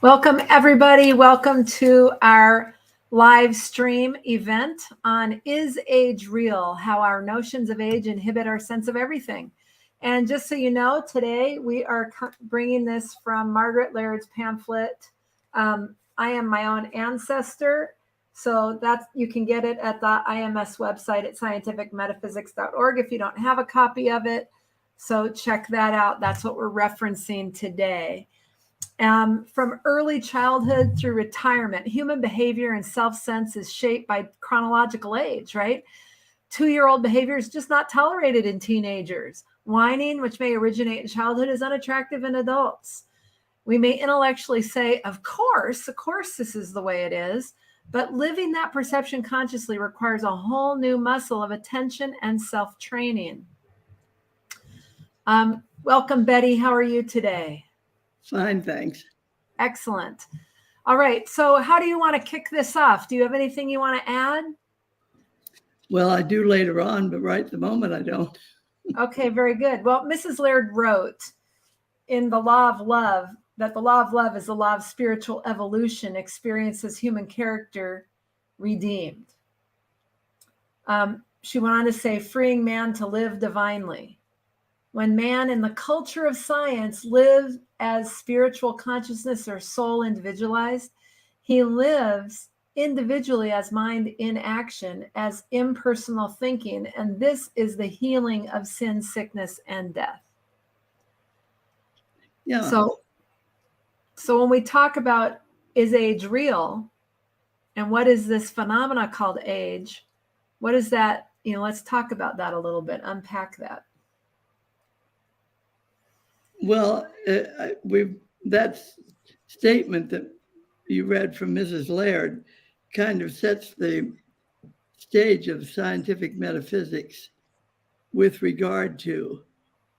Welcome, everybody. Welcome to our live stream event on Is Age Real? How Our Notions of Age Inhibit Our Sense of Everything. And just so you know, today we are bringing this from Margaret Laird's pamphlet, I Am My Own Ancestor. So that's, you can get it at the IMS website at scientificmetaphysics.org if you don't have a copy of it. So check that out. That's what we're referencing today. From early childhood through retirement, human behavior and self-sense is shaped by chronological age, right? 2-year-old behavior is just not tolerated in teenagers. Whining, which may originate in childhood, is unattractive in adults. We may intellectually say, of course, this is the way it is, but living that perception consciously requires a whole new muscle of attention and self-training. Welcome, Betty. How are you today? Fine, thanks. Excellent. All right. So how do you want to kick this off? Do you have anything you want to add? Well, I do later on, but right at the moment I don't. Okay, very good. Well, Mrs. Laird wrote in The Law of Love that the law of love is the law of spiritual evolution, experiences human character redeemed. She went on to say, freeing man to live divinely. When man in the culture of science lives as spiritual consciousness or soul individualized, he lives individually as mind in action, as impersonal thinking, and this is the healing of sin, sickness, and death. Yeah. So when we talk about is age real, and what is this phenomena called age, what is that? Let's talk about that a little bit, unpack that. Well, that statement that you read from Mrs. Laird kind of sets the stage of scientific metaphysics with regard to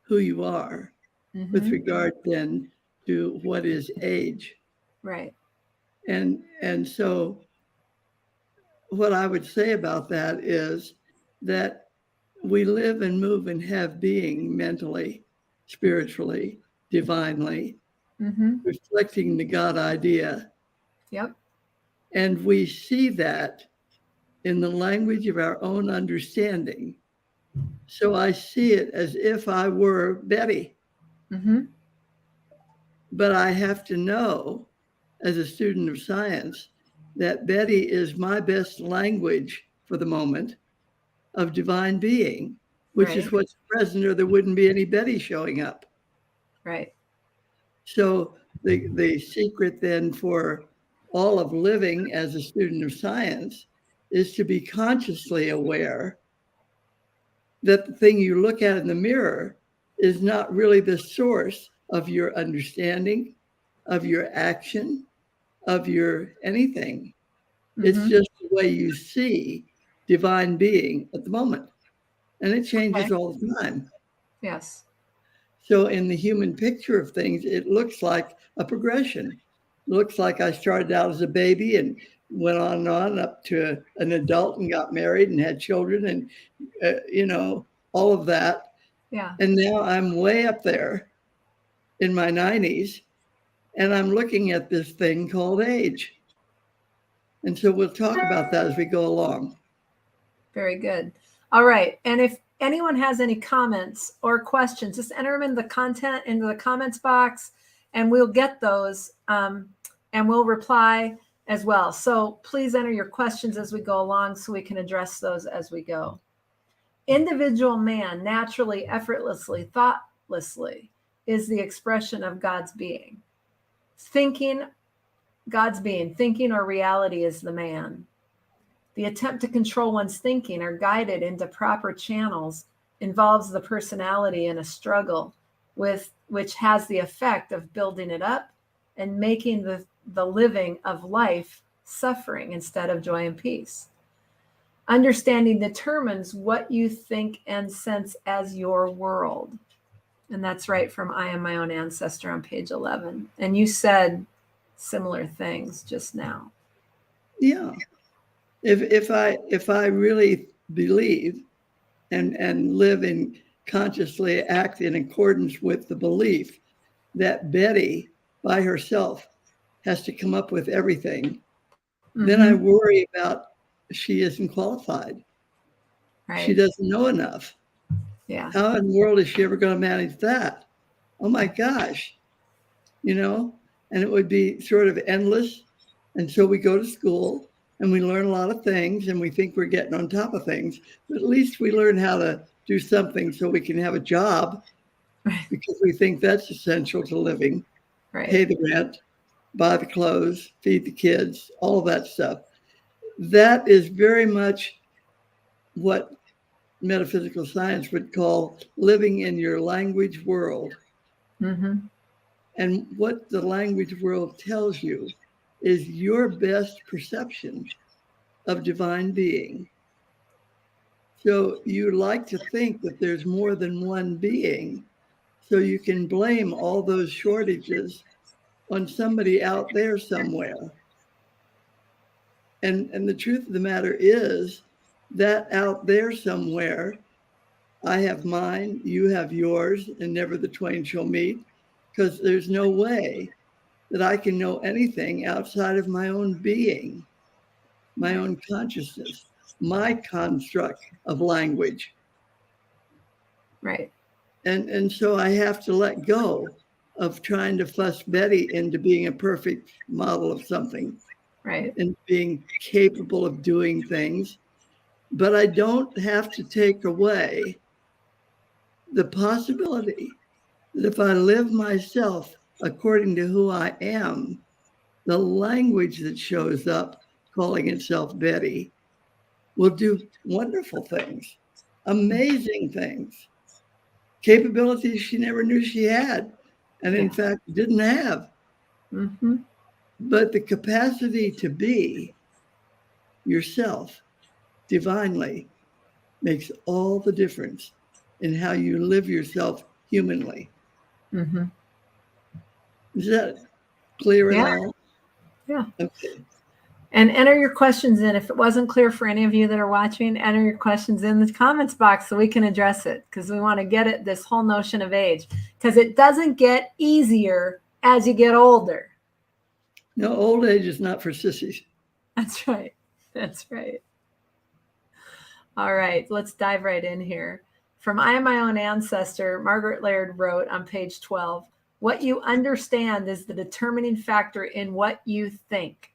who you are, with regard then to what is age. Right. And so what I would say about that is that we live and move and have being mentally, spiritually, divinely, reflecting the God idea. Yep. And we see that in the language of our own understanding. So I see it as if I were Betty. But I have to know, as a student of science, that Betty is my best language for the moment of divine being, which is what's present, or there wouldn't be any Betty showing up. Right. So the secret then for all of living as a student of science is to be consciously aware that the thing you look at in the mirror is not really the source of your understanding, of your action, of your anything. It's just the way you see divine being at the moment. And it changes all the time. Yes. So in the human picture of things, it looks like a progression. It looks like I started out as a baby and went on and on up to an adult and got married and had children and, all of that. Yeah. And now I'm way up there in my 90s and I'm looking at this thing called age. And so we'll talk about that as we go along. Very good. All right. And if anyone has any comments or questions, just enter them into the comments box, and we'll get those and we'll reply as well. So please enter your questions as we go along so we can address those as we go. Individual man, naturally, effortlessly, thoughtlessly, is the expression of God's being. God's being, thinking or reality is the man. The attempt to control one's thinking or guide it into proper channels involves the personality in a struggle which has the effect of building it up and making the living of life suffering instead of joy and peace. Understanding determines what you think and sense as your world. And that's right from I Am My Own Ancestor on page 11. And you said similar things just now. Yeah. If I really believe and live and consciously act in accordance with the belief that Betty by herself has to come up with everything, Mm-hmm. then I worry about she isn't qualified. Right. She doesn't know enough. Yeah. How in the world is she ever going to manage that? Oh my gosh, you know, and it would be sort of endless. And so we go to school and we learn a lot of things and we think we're getting on top of things, but at least we learn how to do something so we can have a job, Right. because we think that's essential to living, Right. pay the rent, buy the clothes, feed the kids, all of that stuff. That is very much what metaphysical science would call living in your language world. Mm-hmm. And what the language world tells you is your best perception of divine being. So you like to think that there's more than one being, so you can blame all those shortages on somebody out there somewhere. And the truth of the matter is that out there somewhere, I have mine, you have yours, and never the twain shall meet, because there's no way that I can know anything outside of my own being, my own consciousness, my construct of language. Right. And so I have to let go of trying to fuss Betty into being a perfect model of something. Right. And being capable of doing things. But I don't have to take away the possibility that if I live myself according to who I am, the language that shows up calling itself Betty will do wonderful things, amazing things, capabilities she never knew she had, and in fact didn't have. Mm-hmm. But the capacity to be yourself divinely makes all the difference in how you live yourself humanly. Mm-hmm. Is that clear at all? Yeah. Okay. And enter your questions in. If it wasn't clear for any of you that are watching, enter your questions in the comments box so we can address it, because we want to get at this whole notion of age, because it doesn't get easier as you get older. No, old age is not for sissies. That's right. That's right. All right, let's dive right in here. From I Am My Own Ancestor, Margaret Laird wrote on page 12, what you understand is the determining factor in what you think.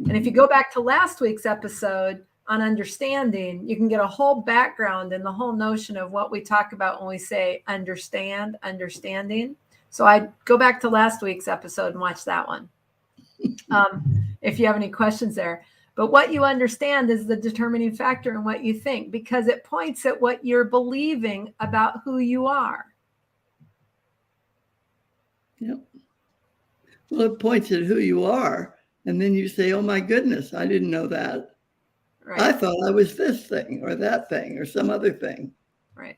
And if you go back to last week's episode on understanding, you can get a whole background and the whole notion of what we talk about when we say understand, understanding. So I'd go back to last week's episode and watch that one if you have any questions there. But what you understand is the determining factor in what you think, because it points at what you're believing about who you are. Yep. Well, it points at who you are. And then you say, oh my goodness, I didn't know that. Right. I thought I was this thing or that thing or some other thing. Right.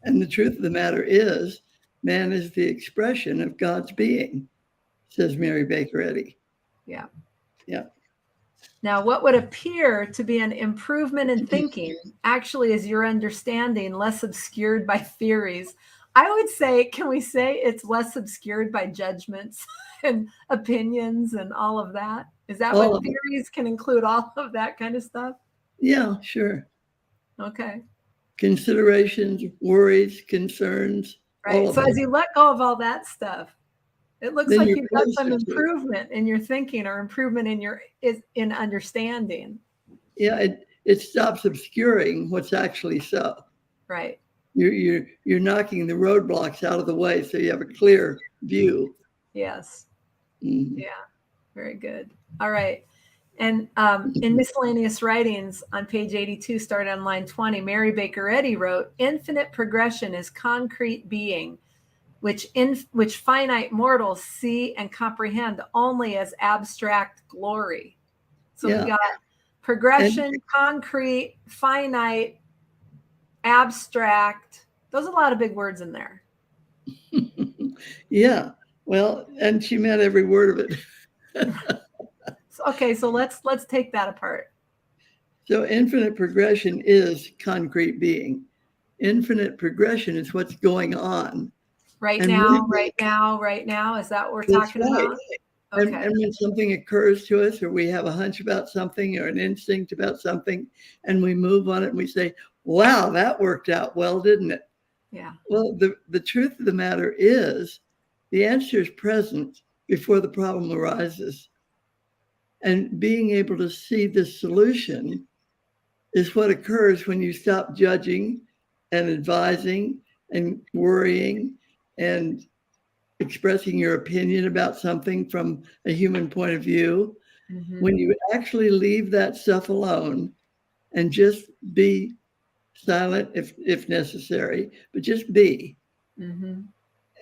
And the truth of the matter is, man is the expression of God's being, says Mary Baker Eddy. Yeah. Yeah. Now, what would appear to be an improvement in thinking actually is your understanding less obscured by theories. I would say, can we say it's less obscured by judgments and opinions and all of that? Is that All what of it. theories can include, all of that kind of stuff? Yeah, sure. Okay. Considerations, worries, concerns, all Right. of So it. as you let go of all that stuff, it looks Then like you're you've got some closer to it. improvement in your thinking or improvement in understanding. Yeah, it stops obscuring what's actually so. Right. You're knocking the roadblocks out of the way so you have a clear view. Yes. Mhm. Yeah. Very good. All right. And in miscellaneous writings on page 82, started on line 20, Mary Baker Eddy wrote, infinite progression is concrete being, which finite mortals see and comprehend only as abstract glory. So Yeah. we got progression, concrete, finite, abstract. Those are a lot of big words in there. Yeah. Well, and she meant every word of it. Okay, so let's take that apart. So infinite progression is concrete being. Infinite progression is what's going on. Right And now. Is that what we're talking about? Okay. And when something occurs to us, or we have a hunch about something or an instinct about something, and we move on it and we say, wow, that worked out well, didn't it? Yeah. Well, the truth of the matter is the answer is present before the problem arises. And being able to see the solution is what occurs when you stop judging and advising and worrying and expressing your opinion about something from a human point of view. Mm-hmm. When you actually leave that stuff alone and just be silent if necessary, but just be, Mm-hmm.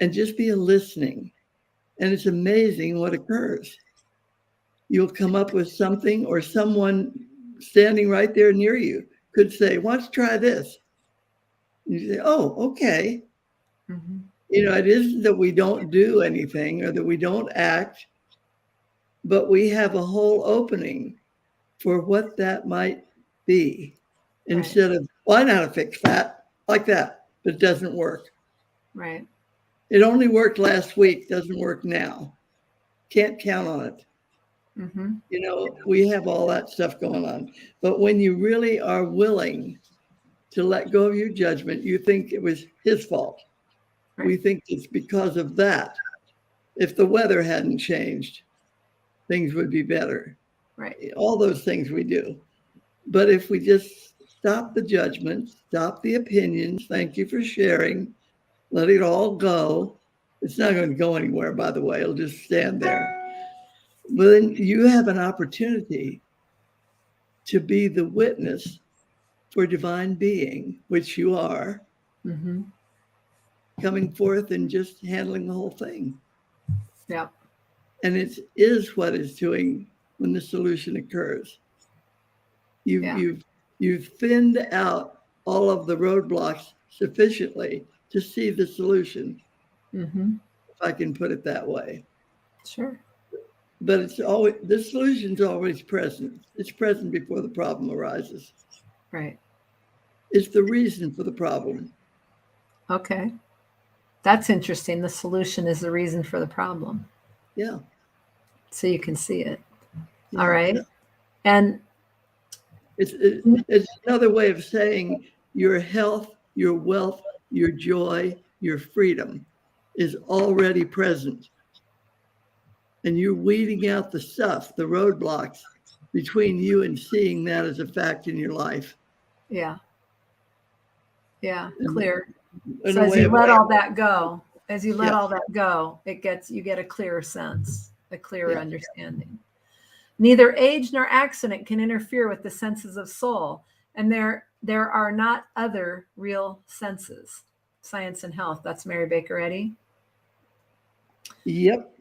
and just be a listening. And it's amazing what occurs. You'll come up with something, or someone standing right there near you could say, why don't you try this? And you say, oh, okay. Mm-hmm. You know, it isn't that we don't do anything or that we don't act, but we have a whole opening for what that might be. Right. Instead of, why not fix that like that? But it doesn't work. Right. It only worked last week, doesn't work now. Can't count on it. Mm-hmm. You know, we have all that stuff going on. But when you really are willing to let go of your judgment, you think it was his fault. Right. We think it's because of that. If the weather hadn't changed, things would be better. Right. All those things we do. But if we just stop the judgment, stop the opinions, thank you for sharing, let it all go. It's not going to go anywhere, by the way. It'll just stand there. But then you have an opportunity to be the witness for divine being, which you are, Mm-hmm. coming forth and just handling the whole thing. Yeah. And it is what is doing when the solution occurs. You've thinned out all of the roadblocks sufficiently to see the solution, Mm-hmm. if I can put it that way. Sure. But it's always, the solution's always present. It's present before the problem arises. Right. It's the reason for the problem. Okay. That's interesting. The solution is the reason for the problem. Yeah. So you can see it. Yeah. All right. And it's another way of saying your health, your wealth, your joy, your freedom is already present. And you're weeding out the stuff, the roadblocks between you and seeing that as a fact in your life. yeah. Yeah. Clear. In So a as way you of let life. all that go, Yeah. all that go, you get a clearer sense, a clearer Yeah. understanding. Neither age nor accident can interfere with the senses of soul, and there are not other real senses. Science and Health. That's Mary Baker Eddy. Yep.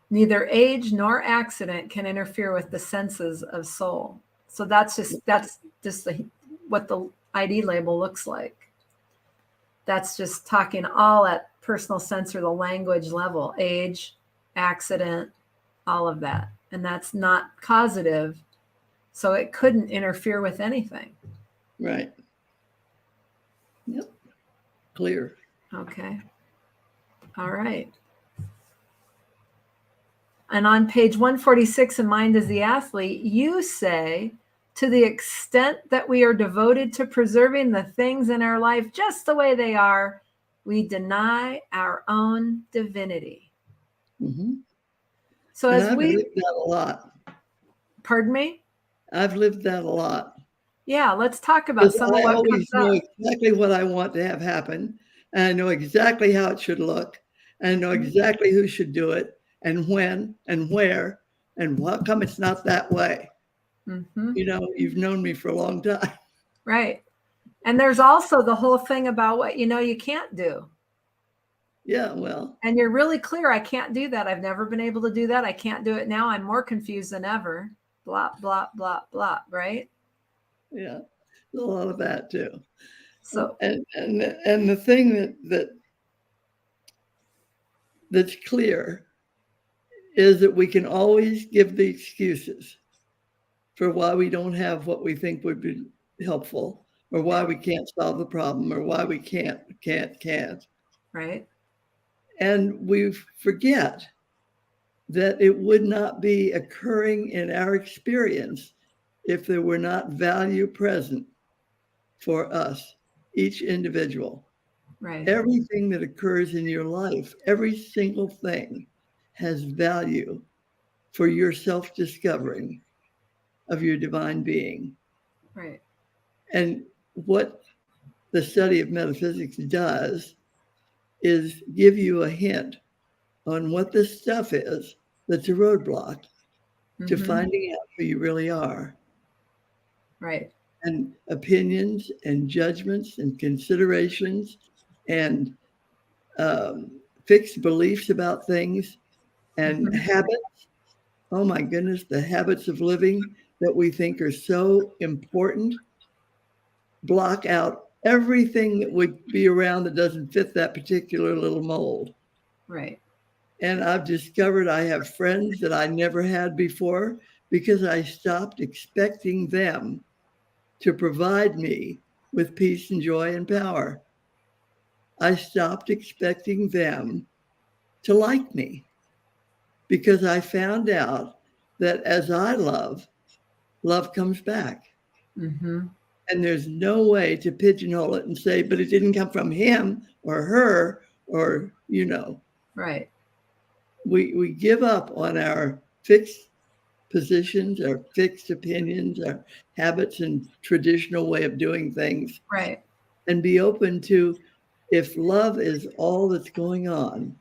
Neither age nor accident can interfere with the senses of soul. So that's just what the ID label looks like. That's just talking all at personal sense or the language level, age, accident, all of that. And that's not causative. So it couldn't interfere with anything. Right. Yep. Clear. Okay. All right. And on page 146 in Mind as the Athlete, you say, to the extent that we are devoted to preserving the things in our life just the way they are, we deny our own divinity. Mm-hmm. So and as I've we lived that a lot. Pardon me? I've lived that a lot. Yeah, let's talk about some of I what always comes know up. exactly what I want to have happen, and I know exactly how it should look, and I know exactly who should do it, and when, and where, and how come it's not that way. Mm-hmm. You know, you've known me for a long time. Right. And there's also the whole thing about what you can't do. Yeah, well. And you're really clear, I can't do that. I've never been able to do that. I can't do it now. I'm more confused than ever. Blah, blah, blah, blah, right? Yeah, a lot of that too. So and the thing that's clear is that we can always give the excuses for why we don't have what we think would be helpful, or why we can't solve the problem, or why we can't. Right. And we forget that it would not be occurring in our experience if there were not value present for us, each individual. Right. Everything that occurs in your life, every single thing has value for your self-discovering of your divine being. Right. And what the study of metaphysics does is give you a hint on what this stuff is that's a roadblock to finding out who you really are. Right. And opinions and judgments and considerations and fixed beliefs about things and habits. Oh my goodness, the habits of living that we think are so important block out everything that would be around that doesn't fit that particular little mold. Right. And I've discovered I have friends that I never had before because I stopped expecting them to provide me with peace and joy and power. I stopped expecting them to like me because I found out that as I love, love comes back. Mm-hmm. And there's no way to pigeonhole it and say, but it didn't come from him or her or, you know. Right. We give up on our fixed positions, our fixed opinions, our habits and traditional way of doing things. Right. And be open to, if love is all that's going on,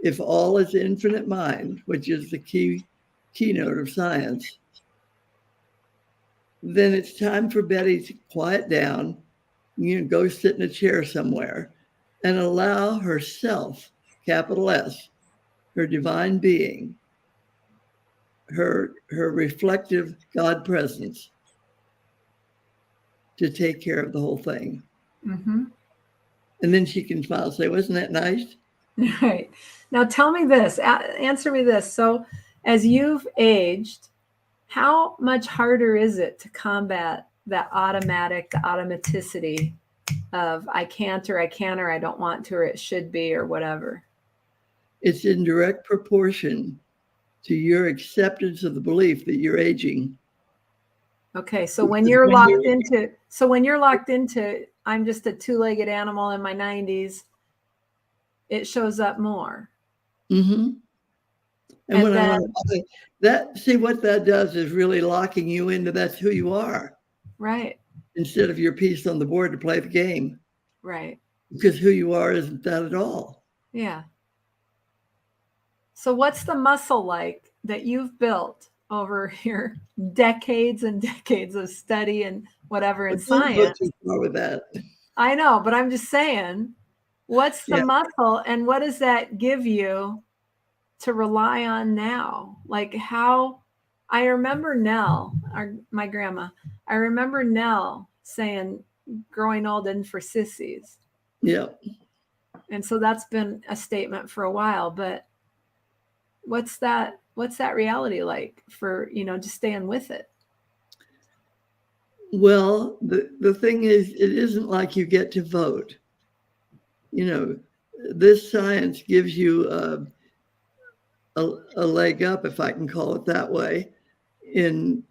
if all is infinite mind, which is the keynote of science, then it's time for Betty to quiet down, go sit in a chair somewhere and allow herself, capital S, her divine being, her reflective God presence, to take care of the whole thing. Mm-hmm. And then she can smile and say, wasn't that nice? Right. Now tell me this, answer me this. So as you've aged, how much harder is it to combat that automaticity of I can't or I can or I don't want to or it should be or whatever? It's in direct proportion to your acceptance of the belief that you're aging. Okay, so when you're locked into I'm just a two-legged animal in my 90s, it shows up more. Mm-hmm. And when then, I want to that, see what that does is really locking you into that's who you are. Right. Instead of your piece on the board to play the game. Right. Because who you are isn't that at all. Yeah. So what's the muscle like that you've built over your decades and decades of study and whatever in science? Don't go too far with that. I know, but I'm just saying, what's the muscle and what does that give you to rely on now? Like how I remember Nell, my grandma, I remember Nell saying growing old and for sissies. Yeah. And so that's been a statement for a while, but what's that reality like for, just staying with it? Well, the thing is, it isn't like you get to vote. This science gives you a leg up, if I can call it that way, in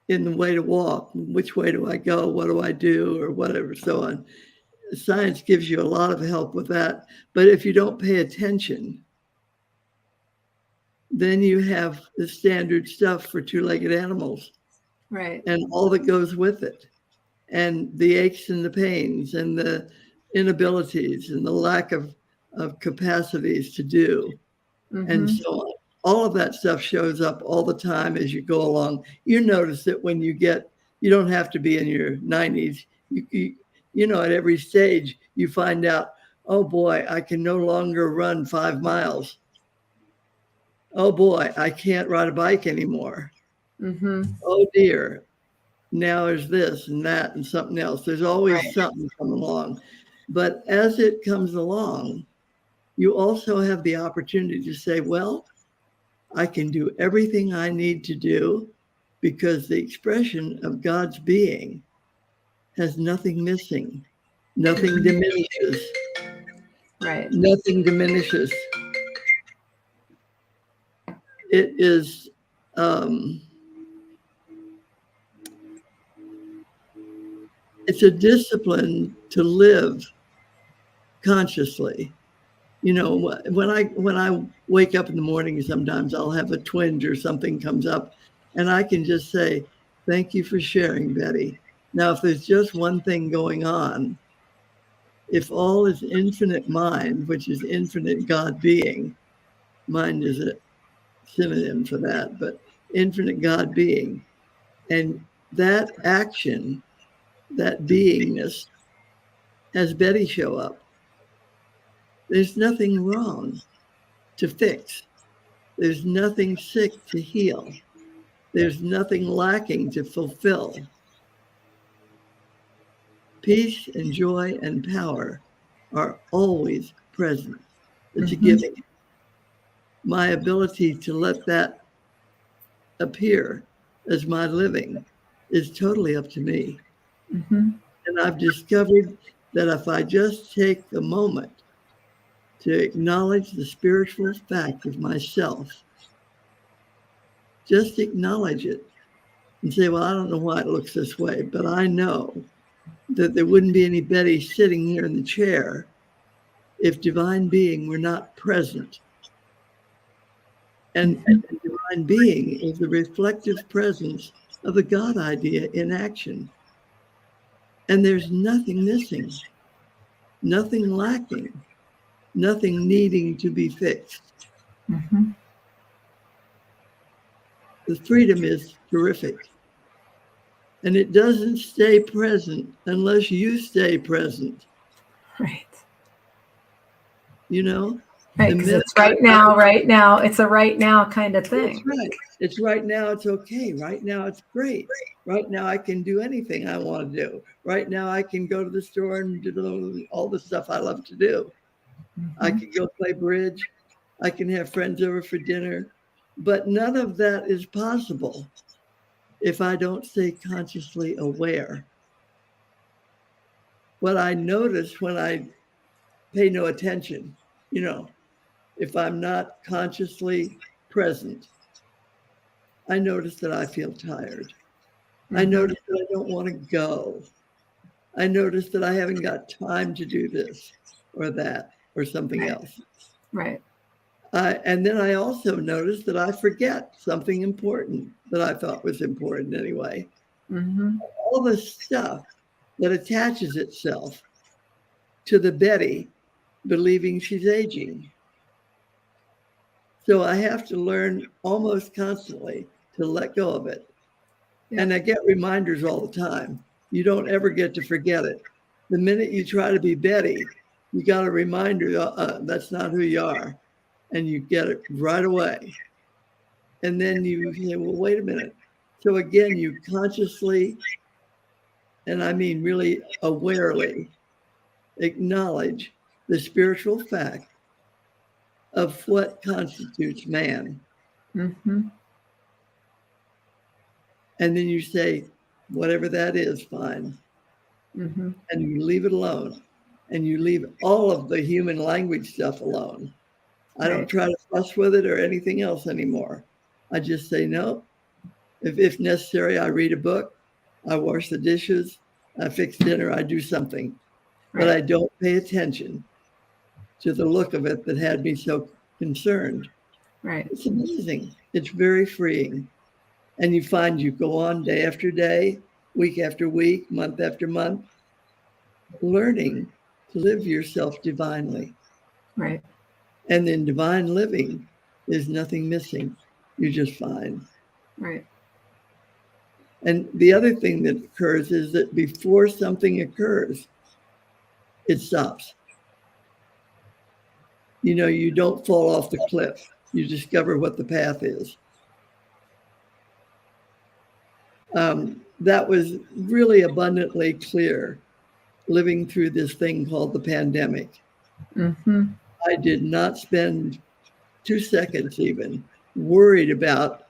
the way to walk. Which way do I go? What do I do? Or whatever, so on. Science gives you a lot of help with that. But if you don't pay attention, then you have the standard stuff for two-legged animals. Right. And all that goes with it. And the aches and the pains and the inabilities and the lack of capacities to do. And so on. All of that stuff shows up all the time as you go along. You notice that when you don't have to be in your 90s. At every stage, you find out, oh boy, I can no longer run 5 miles. Oh boy, I can't ride a bike anymore. Oh dear, now there's this and that and something else. There's always something coming along. But as it comes along, you also have the opportunity to say, well, I can do everything I need to do because the expression of God's being has nothing missing. Nothing diminishes. Right. Nothing diminishes. it is it's a discipline to live consciously. You know, when I wake up in the morning, sometimes I'll have a twinge or something comes up, and I can just say, "Thank you for sharing, Betty." Now, if there's just one thing going on, if all is infinite mind, which is infinite God being, mind is a synonym for that, but infinite God being, and that action, that beingness, has Betty show up. There's nothing wrong to fix. There's nothing sick to heal. There's nothing lacking to fulfill. Peace and joy and power are always present. It's a giving. My ability to let that appear as my living is totally up to me. And I've discovered that if I just take the moment to acknowledge the spiritual fact of myself, just acknowledge it and say, well, I don't know why it looks this way, but I know that there wouldn't be any Betty sitting here in the chair if divine being were not present. And divine being is the reflective presence of the God idea in action. And there's nothing missing, nothing lacking, nothing needing to be fixed. The freedom is terrific. And it doesn't stay present unless you stay present. Right. You know? Right, because it's right now. It's a right now kind of thing. That's right. It's right now. It's okay. Right now, it's great. Right now, I can do anything I want to do. Right now, I can go to the store and do all the stuff I love to do. I can go play bridge. I can have friends over for dinner. But none of that is possible if I don't stay consciously aware. What I notice when I pay no attention, you know, if I'm not consciously present, I notice that I feel tired. I notice that I don't want to go. I notice that I haven't got time to do this or that or something else. Right. And then I also notice that I forget something important that I thought was important anyway. All the stuff that attaches itself to the Betty believing she's aging. So I have to learn almost constantly to let go of it. Yeah. And I get reminders all the time. You don't ever get to forget it. The minute you try to be Betty, you got a reminder, that's not who you are. And you get it right away. And then you say, well, wait a minute. So again, you consciously, and I mean really awarely, acknowledge the spiritual fact of what constitutes man. And then you say, whatever that is, fine. And you leave it alone. And you leave all of the human language stuff alone. I don't try to fuss with it or anything else anymore. I just say, no. If necessary, I read a book, I wash the dishes, I fix dinner, I do something. But I don't pay attention to the look of it that had me so concerned. It's amazing. It's very freeing. And you find you go on day after day, week after week, month after month, learning to live yourself divinely. And in divine living, there's nothing missing. You're just fine. And the other thing that occurs is that before something occurs, it stops. You know, you don't fall off the cliff. You discover what the path is. That was really abundantly clear living through this thing called the pandemic. I did not spend 2 seconds even worried about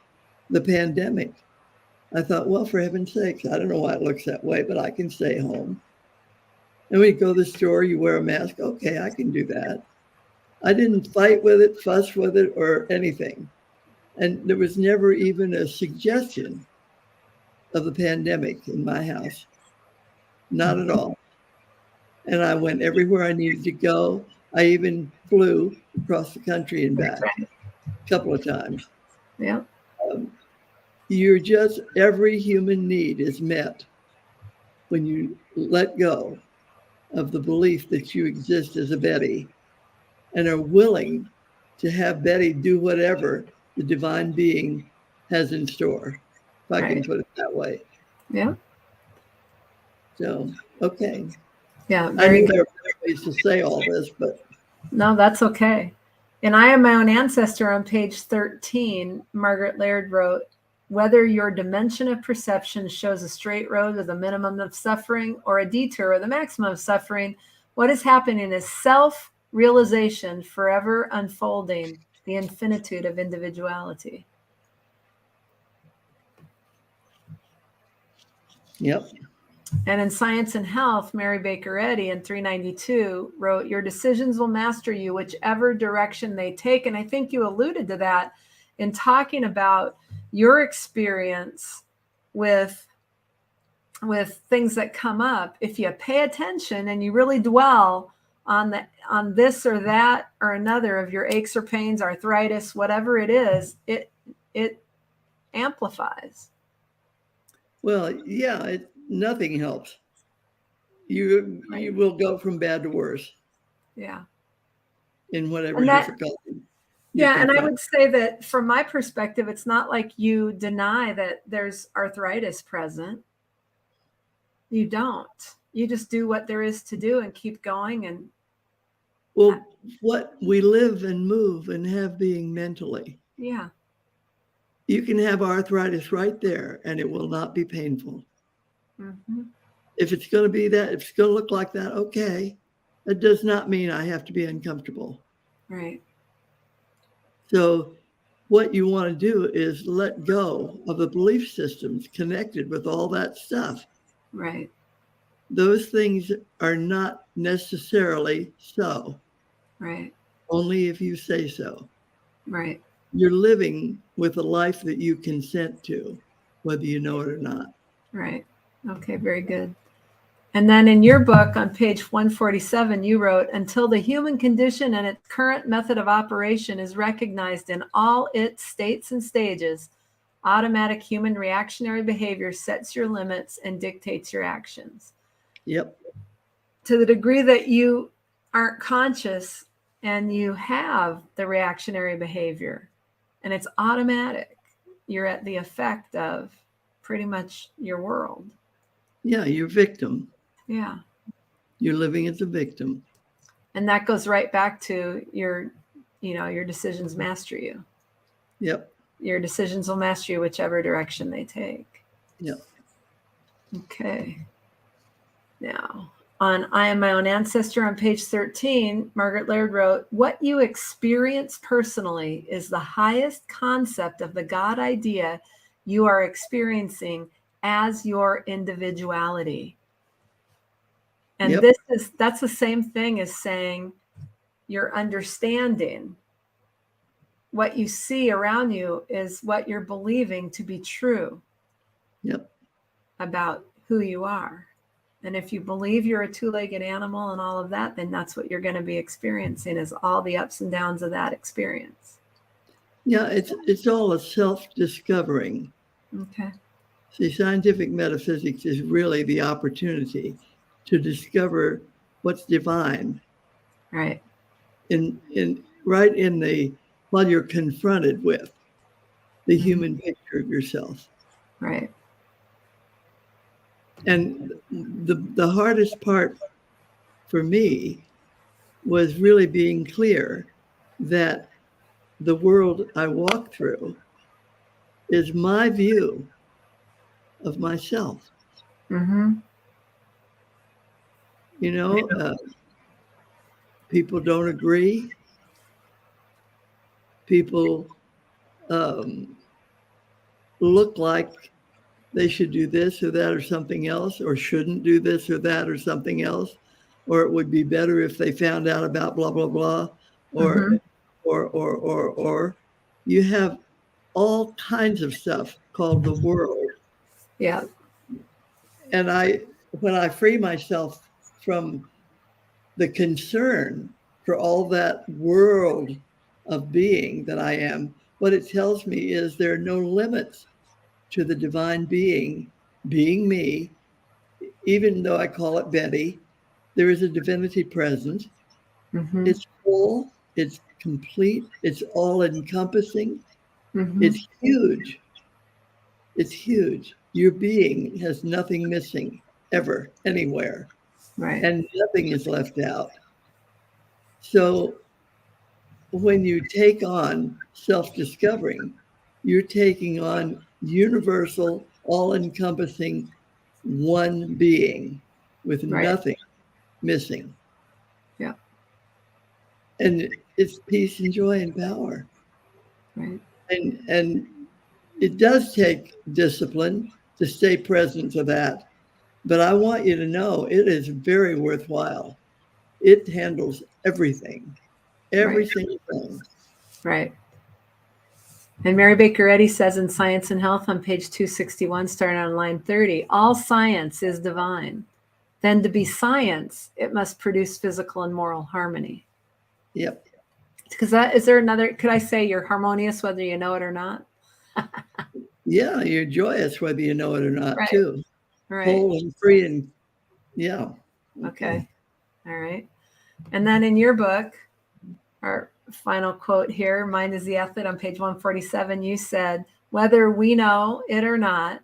the pandemic. I thought, well, for heaven's sakes, I don't know why it looks that way, but I can stay home. And when you go to the store, you wear a mask. Okay, I can do that. I didn't fight with it, fuss with it, or anything. And there was never even a suggestion of the pandemic in my house. Not at all. And I went everywhere I needed to go. I even flew across the country and back a couple of times. Yeah. You're just, every human need is met when you let go of the belief that you exist as a Betty and are willing to have Betty do whatever the divine being has in store, if I can put it that way. Yeah. So, okay. Yeah. I Very knew good. there were ways to say all this, but No, that's okay. And I Am My Own Ancestor on page 13, Margaret Laird wrote, whether your dimension of perception shows a straight road with a minimum of suffering or a detour with a maximum of suffering, what is happening is self-realization forever unfolding the infinitude of individuality. Yep. And in Science and Health, Mary Baker Eddy in 392 wrote, your decisions will master you whichever direction they take. And I think you alluded to that in talking about your experience with things that come up. If you pay attention and you really dwell on this or that or another of your aches or pains, arthritis, whatever it is, it amplifies. Well, yeah, nothing helps. You will go from bad to worse. Yeah. In whatever difficulty. Yeah, and I would say that from my perspective, it's not like you deny that there's arthritis present. You don't. You just do what there is to do and keep going. And well, what we live and move and have being mentally. Yeah. You can have arthritis right there and it will not be painful. Mm-hmm. If it's going to be that, if it's going to look like that, okay. That does not mean I have to be uncomfortable. Right. So what you want to do is let go of the belief systems connected with all that stuff. Right. Those things are not necessarily so. Right. Only if you say so. Right. You're living with a life that you consent to, whether you know it or not. Right. Okay, very good. And then in your book on page 147, you wrote, until the human condition and its current method of operation is recognized in all its states and stages, automatic human reactionary behavior sets your limits and dictates your actions. Yep. To the degree that you aren't conscious and you have the reactionary behavior and it's automatic, you're at the effect of pretty much your world. Yeah, you're victim. Yeah. You're living as a victim. And that goes right back to your decisions master you. Yep. Your decisions will master you whichever direction they take. Yep. Okay. Now, on I Am My Own Ancestor on page 13, Margaret Laird wrote, what you experience personally is the highest concept of the God idea you are experiencing as your individuality. And Yep. that's the same thing as saying your understanding. What you see around you is what you're believing to be true. Yep. About who you are. And if you believe you're a two-legged animal and all of that, then that's what you're going to be experiencing, is all the ups and downs of that experience. Yeah, it's all a self-discovering. Okay. See, scientific metaphysics is really the opportunity to discover what's divine. Right. While you're confronted with the human picture of yourself. Right. And the hardest part for me was really being clear that the world I walk through is my view of myself. Mm-hmm. People don't agree. People look like they should do this or that or something else, or shouldn't do this or that or something else, or it would be better if they found out about blah, blah, blah, or you have all kinds of stuff called the world. Yeah. And when I free myself from the concern for all that world of being that I am, what it tells me is there are no limits to the divine being me. Even though I call it Betty, there is a divinity present. Mm-hmm. It's full, it's complete, it's all encompassing, Mm-hmm. it's huge. It's huge. Your being has nothing missing ever, anywhere, Right. and nothing is left out. So when you take on self-discovering, you're taking on universal, all-encompassing one being with Right. nothing missing. Yeah. And it's peace and joy and power. Right. And it does take discipline to stay present to that. But I want you to know it is very worthwhile. It handles everything, every Right. single thing. Right. And Mary Baker Eddy says in Science and Health on page 261, starting on line 30, all science is divine. Then to be science, it must produce physical and moral harmony. Yep. Because is there another, could I say you're harmonious whether you know it or not? Yeah, you're joyous whether you know it or not, Right. too. Right. Whole and free and yeah. Okay. All right. And then in your book, our final quote here, Mind is the Athlete on page 147, you said, whether we know it or not,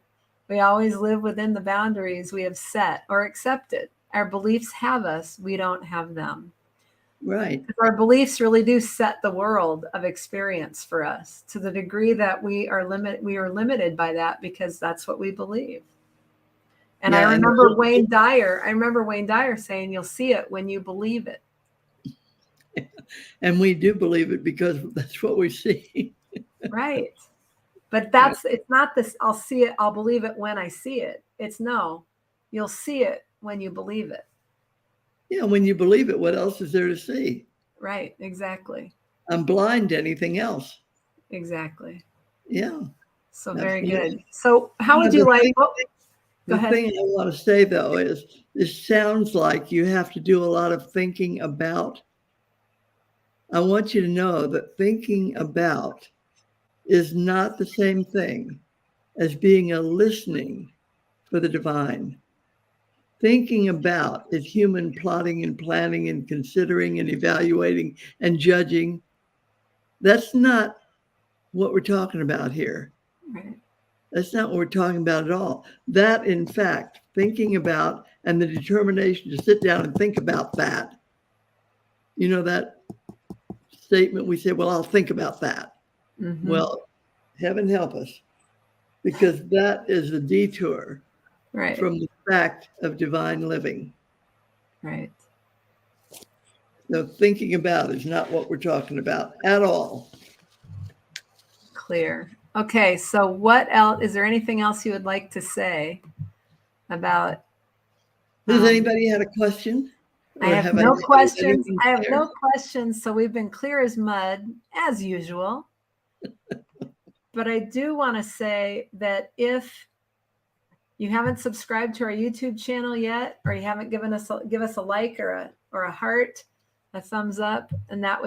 we always live within the boundaries we have set or accepted. Our beliefs have us, we don't have them. Right. Our beliefs really do set the world of experience for us to the degree that we are limited by that because that's what we believe. And Yeah, I remember Wayne Dyer saying, you'll see it when you believe it. And we do believe it because that's what we see. Right. But it's not this, I'll see it, I'll believe it when I see it. It's no, you'll see it when you believe it. Yeah, when you believe it, what else is there to see? Right, exactly. I'm blind to anything else. Exactly. Yeah. So Absolutely. very good. So how would you like, the thing I want to say though is this sounds like you have to do a lot of thinking about. I want you to know that thinking about is not the same thing as being a listening for the divine. Thinking about is human plotting and planning and considering and evaluating and judging. That's not what we're talking about here. Right. That's not what we're talking about at all. That, in fact, thinking about and the determination to sit down and think about that. You know, that statement we say, well, I'll think about that. Mm-hmm. Well, heaven help us, because that is a detour from the fact of divine living. Right. So thinking about is not what we're talking about at all. Clear. Okay, so what else, is there anything else you would like to say about? Does anybody have a question? I have no questions. I have no questions, so we've been clear as mud, as usual. But I do want to say that if you haven't subscribed to our YouTube channel yet, or you haven't give us a like or a heart, a thumbs up, and that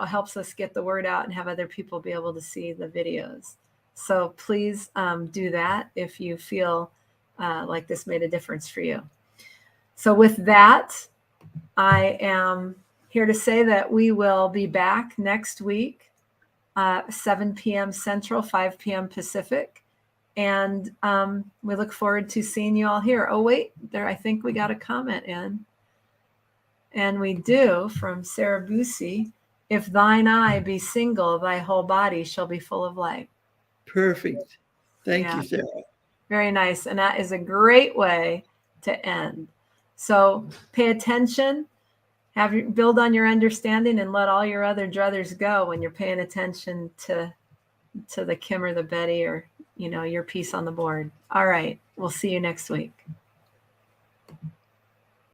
helps us get the word out and have other people be able to see the videos. So please do that if you feel like this made a difference for you. So with that, I am here to say that we will be back next week, 7 p.m. Central, 5 p.m. Pacific. And we look forward to seeing you all here. Oh, wait, I think we got a comment in. And we do, from Sarah Busey, if thine eye be single, thy whole body shall be full of light. Perfect. Thank you, Sarah. Very nice. And that is a great way to end. So pay attention, build on your understanding, and let all your other druthers go when you're paying attention to the Kim or the Betty or, your piece on the board. All right. We'll see you next week.